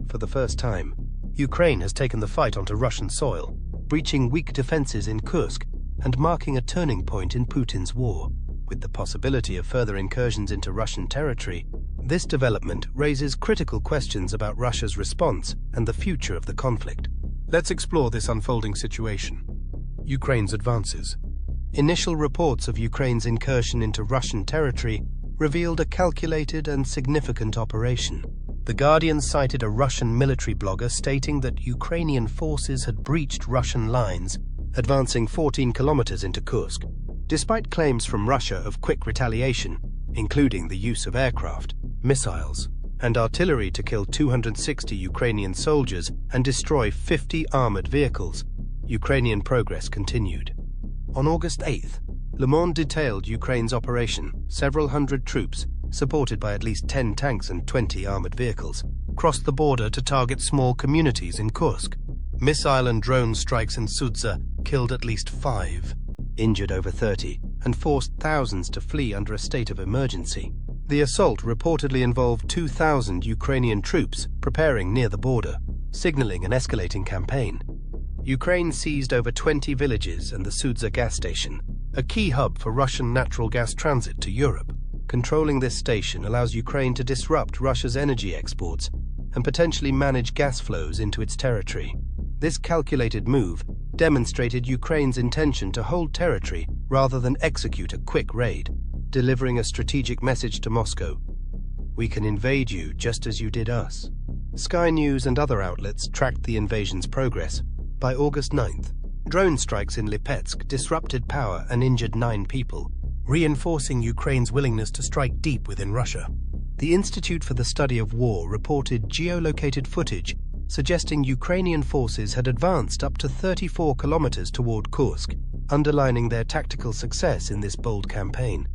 For the first time, Ukraine has taken the fight onto Russian soil, breaching weak defenses in Kursk and marking a turning point in Putin's war. With the possibility of further incursions into Russian territory, this development raises critical questions about Russia's response and the future of the conflict. Let's explore this unfolding situation. Ukraine's advances. Initial reports of Ukraine's incursion into Russian territory revealed a calculated and significant operation. The Guardian cited a Russian military blogger stating that Ukrainian forces had breached Russian lines, advancing 14 kilometers into Kursk. Despite claims from Russia of quick retaliation, including the use of aircraft, missiles, and artillery to kill 260 Ukrainian soldiers and destroy 50 armored vehicles, Ukrainian progress continued. On August 8th, Le Monde detailed Ukraine's operation. Several hundred troops, supported by at least 10 tanks and 20 armored vehicles, crossed the border to target small communities in Kursk. Missile and drone strikes in Sudza killed at least 5, injured over 30, and forced thousands to flee under a state of emergency. The assault reportedly involved 2,000 Ukrainian troops preparing near the border, signaling an escalating campaign. Ukraine seized over 20 villages and the Sudza gas station, a key hub for Russian natural gas transit to Europe. Controlling this station allows Ukraine to disrupt Russia's energy exports and potentially manage gas flows into its territory. This calculated move demonstrated Ukraine's intention to hold territory rather than execute a quick raid, delivering a strategic message to Moscow. We can invade you just as you did us. Sky News and other outlets tracked the invasion's progress. By August 9th, drone strikes in Lipetsk disrupted power and injured 9 people, reinforcing Ukraine's willingness to strike deep within Russia. The Institute for the Study of War reported geolocated footage suggesting Ukrainian forces had advanced up to 34 kilometers toward Kursk, underlining their tactical success in this bold campaign.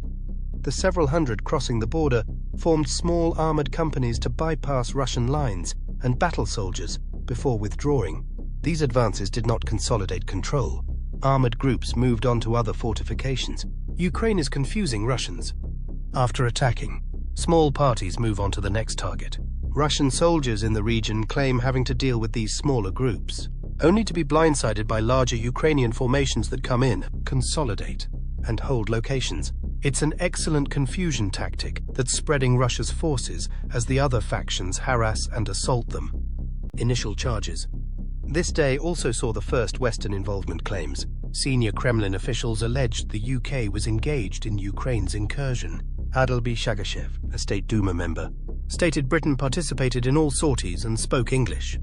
The several hundred crossing the border formed small armored companies to bypass Russian lines and battle soldiers before withdrawing. These advances did not consolidate control. Armored groups moved on to other fortifications. Ukraine is confusing Russians. After attacking, small parties move on to the next target. Russian soldiers in the region claim having to deal with these smaller groups, only to be blindsided by larger Ukrainian formations that come in, consolidate, and hold locations. It's an excellent confusion tactic that's spreading Russia's forces as the other factions harass and assault them. Initial charges. This day also saw the first Western involvement claims. Senior Kremlin officials alleged the UK was engaged in Ukraine's incursion. Adalby Shagashev, a State Duma member, stated Britain participated in all sorties and spoke English.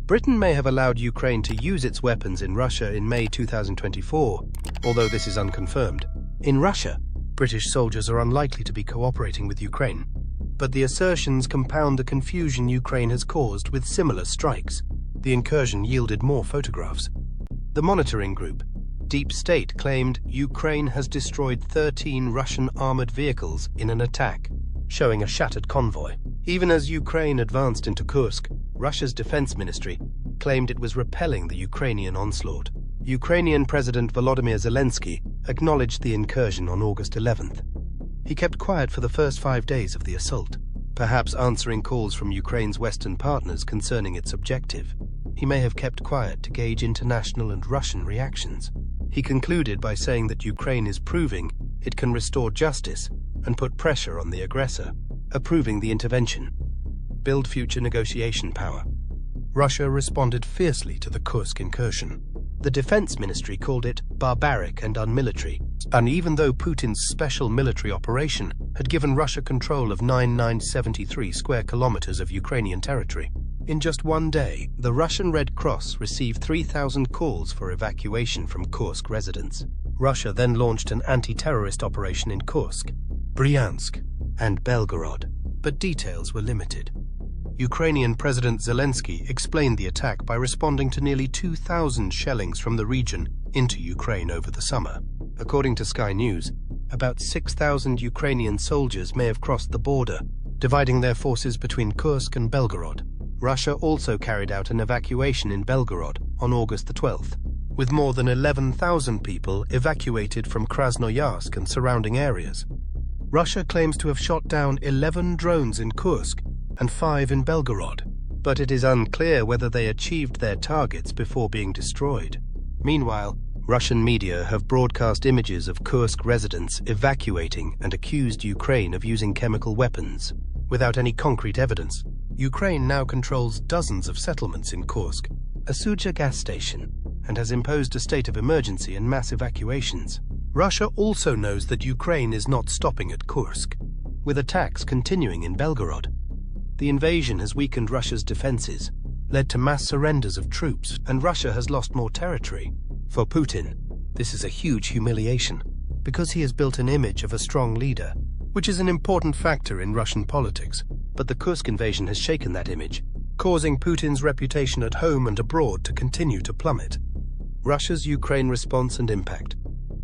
Britain may have allowed Ukraine to use its weapons in Russia in May 2024, although this is unconfirmed. In Russia, British soldiers are unlikely to be cooperating with Ukraine, but the assertions compound the confusion Ukraine has caused with similar strikes. The incursion yielded more photographs. The monitoring group, Deep State, claimed Ukraine has destroyed 13 Russian armored vehicles in an attack, showing a shattered convoy. Even as Ukraine advanced into Kursk, Russia's defense ministry claimed it was repelling the Ukrainian onslaught. Ukrainian President Volodymyr Zelensky acknowledged the incursion on August 11th. He kept quiet for the first 5 days of the assault, perhaps answering calls from Ukraine's Western partners concerning its objective. He may have kept quiet to gauge international and Russian reactions. He concluded by saying that Ukraine is proving it can restore justice and put pressure on the aggressor, approving the intervention. Build future negotiation power. Russia responded fiercely to the Kursk incursion. The defense ministry called it barbaric and unmilitary, and even though Putin's special military operation had given Russia control of 973 square kilometers of Ukrainian territory. In just one day, the Russian Red Cross received 3,000 calls for evacuation from Kursk residents. Russia then launched an anti-terrorist operation in Kursk, Bryansk, and Belgorod, but details were limited. Ukrainian President Zelensky explained the attack by responding to nearly 2,000 shellings from the region into Ukraine over the summer. According to Sky News, about 6,000 Ukrainian soldiers may have crossed the border, dividing their forces between Kursk and Belgorod. Russia also carried out an evacuation in Belgorod on August the 12th, with more than 11,000 people evacuated from Krasnoyarsk and surrounding areas. Russia claims to have shot down 11 drones in Kursk and 5 in Belgorod. but it is unclear whether they achieved their targets before being destroyed. Meanwhile, Russian media have broadcast images of Kursk residents evacuating and accused Ukraine of using chemical weapons. Without any concrete evidence, Ukraine now controls dozens of settlements in Kursk, a Suja gas station, and has imposed a state of emergency and mass evacuations. Russia also knows that Ukraine is not stopping at Kursk, with attacks continuing in Belgorod. The invasion has weakened Russia's defenses, led to mass surrenders of troops, and Russia has lost more territory. For Putin, this is a huge humiliation, because he has built an image of a strong leader, which is an important factor in Russian politics. But the Kursk invasion has shaken that image, causing Putin's reputation at home and abroad to continue to plummet. Russia's Ukraine response and impact.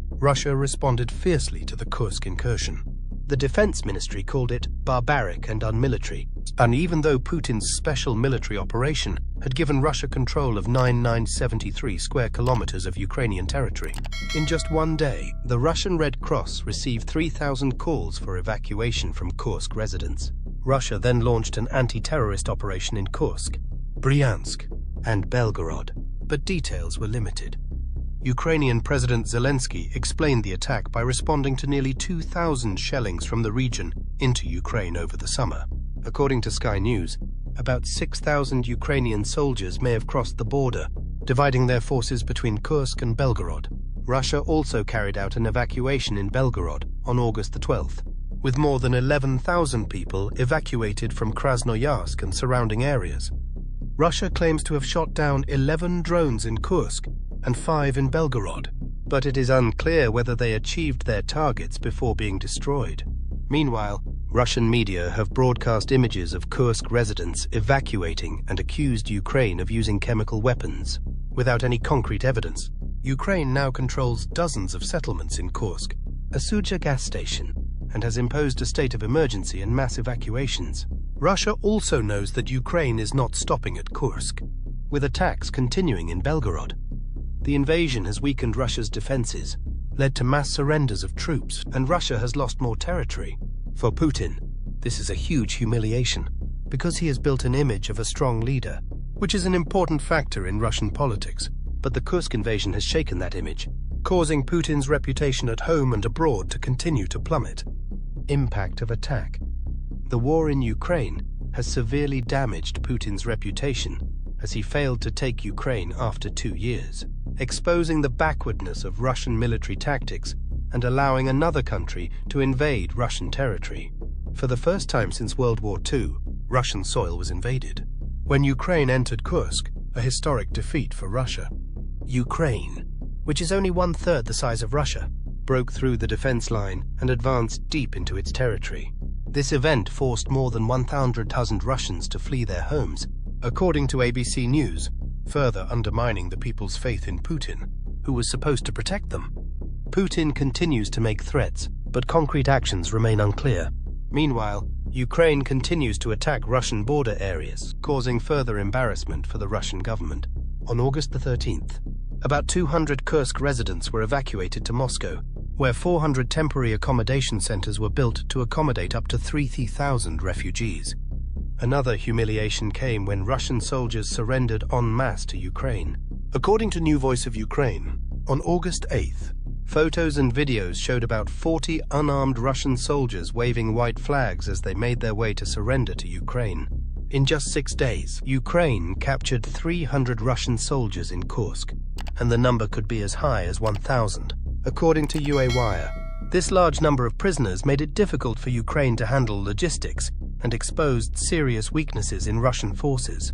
Russia responded fiercely to the Kursk incursion. The defense ministry called it barbaric and unmilitary, and even though Putin's special military operation had given Russia control of 973 square kilometers of Ukrainian territory, in just one day, the Russian Red Cross received 3,000 calls for evacuation from Kursk residents. Russia then launched an anti-terrorist operation in Kursk, Bryansk, and Belgorod, but details were limited. Ukrainian President Zelensky explained the attack by responding to nearly 2,000 shellings from the region into Ukraine over the summer. According to Sky News, about 6,000 Ukrainian soldiers may have crossed the border, dividing their forces between Kursk and Belgorod. Russia also carried out an evacuation in Belgorod on August the 12th, with more than 11,000 people evacuated from Krasnoyarsk and surrounding areas. Russia claims to have shot down 11 drones in Kursk and 5 in Belgorod, but it is unclear whether they achieved their targets before being destroyed. Meanwhile, Russian media have broadcast images of Kursk residents evacuating and accused Ukraine of using chemical weapons. Without any concrete evidence, Ukraine now controls dozens of settlements in Kursk, a Suja gas station, and has imposed a state of emergency and mass evacuations. Russia also knows that Ukraine is not stopping at Kursk, with attacks continuing in Belgorod. The invasion has weakened Russia's defenses, led to mass surrenders of troops, and Russia has lost more territory. For Putin, this is a huge humiliation, because he has built an image of a strong leader, which is an important factor in Russian politics. But the Kursk invasion has shaken that image, causing Putin's reputation at home and abroad to continue to plummet. Impact of attack. The war in Ukraine has severely damaged Putin's reputation, as he failed to take Ukraine after 2 years, exposing the backwardness of Russian military tactics and allowing another country to invade Russian territory. For the first time since World War II, Russian soil was invaded. When Ukraine entered Kursk, a historic defeat for Russia. Ukraine, which is only 1/3 the size of Russia, broke through the defense line and advanced deep into its territory. This event forced more than 100,000 Russians to flee their homes, according to ABC News, further undermining the people's faith in Putin, who was supposed to protect them. Putin continues to make threats, but concrete actions remain unclear. Meanwhile, Ukraine continues to attack Russian border areas, causing further embarrassment for the Russian government. On August the 13th, about 200 Kursk residents were evacuated to Moscow, where 400 temporary accommodation centers were built to accommodate up to 3,000 refugees. Another humiliation came when Russian soldiers surrendered en masse to Ukraine. According to New Voice of Ukraine, on August 8th, photos and videos showed about 40 unarmed Russian soldiers waving white flags as they made their way to surrender to Ukraine. In just 6 days, Ukraine captured 300 Russian soldiers in Kursk, and the number could be as high as 1,000, according to UA Wire. This large number of prisoners made it difficult for Ukraine to handle logistics and exposed serious weaknesses in Russian forces.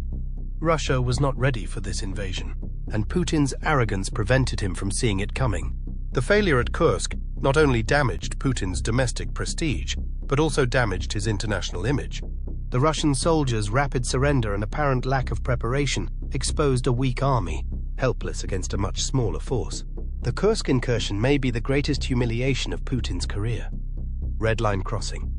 Russia was not ready for this invasion, and Putin's arrogance prevented him from seeing it coming. The failure at Kursk not only damaged Putin's domestic prestige, but also damaged his international image. The Russian soldiers' rapid surrender and apparent lack of preparation exposed a weak army, helpless against a much smaller force. The Kursk incursion may be the greatest humiliation of Putin's career. Red line crossing.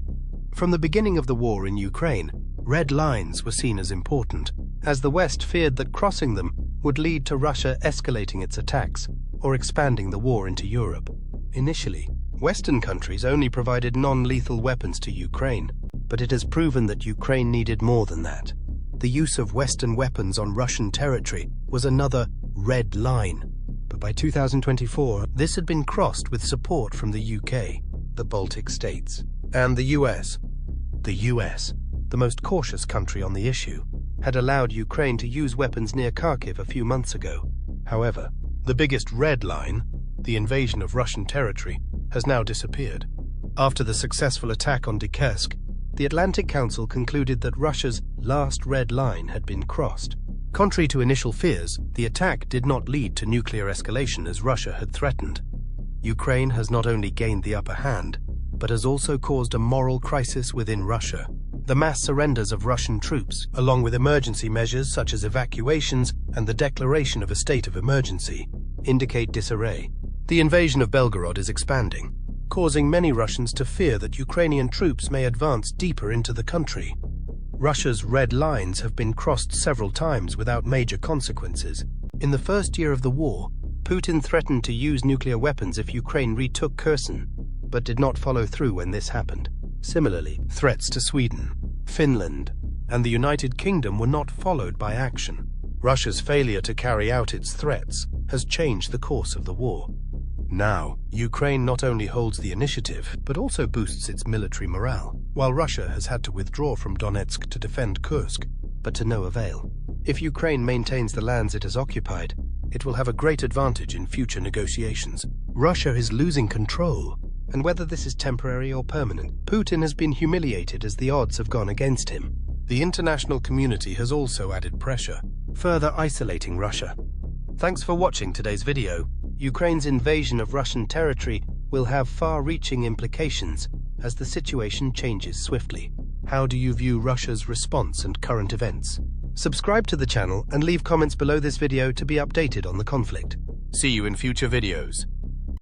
From the beginning of the war in Ukraine, red lines were seen as important, as the West feared that crossing them would lead to Russia escalating its attacks or expanding the war into Europe. Initially, Western countries only provided non-lethal weapons to Ukraine, but it has proven that Ukraine needed more than that. the use of Western weapons on Russian territory was another red line. But by 2024, this had been crossed with support from the UK, the Baltic states, and the US. The US, the most cautious country on the issue, had allowed Ukraine to use weapons near Kharkiv a few months ago. However, the biggest red line, the invasion of Russian territory, has now disappeared. After the successful attack on Kursk, the Atlantic Council concluded that Russia's last red line had been crossed. Contrary to initial fears, the attack did not lead to nuclear escalation as Russia had threatened. Ukraine has not only gained the upper hand, but has also caused a moral crisis within Russia. The mass surrenders of Russian troops, along with emergency measures such as evacuations and the declaration of a state of emergency, indicate disarray. The invasion of Belgorod is expanding, causing many Russians to fear that Ukrainian troops may advance deeper into the country. Russia's red lines have been crossed several times without major consequences. In the first year of the war, Putin threatened to use nuclear weapons if Ukraine retook Kherson, but did not follow through when this happened. Similarly, threats to Sweden, Finland, and the United Kingdom were not followed by action. Russia's failure to carry out its threats has changed the course of the war. Now, Ukraine not only holds the initiative, but also boosts its military morale, while Russia has had to withdraw from Donetsk to defend Kursk, but to no avail. If Ukraine maintains the lands it has occupied, it will have a great advantage in future negotiations. Russia is losing control, and whether this is temporary or permanent, Putin has been humiliated as the odds have gone against him. The international community has also added pressure, further isolating Russia. Thanks for watching today's video. Ukraine's invasion of Russian territory will have far-reaching implications as the situation changes swiftly. How do you view Russia's response and current events? Subscribe to the channel and leave comments below this video to be updated on the conflict. See you in future videos.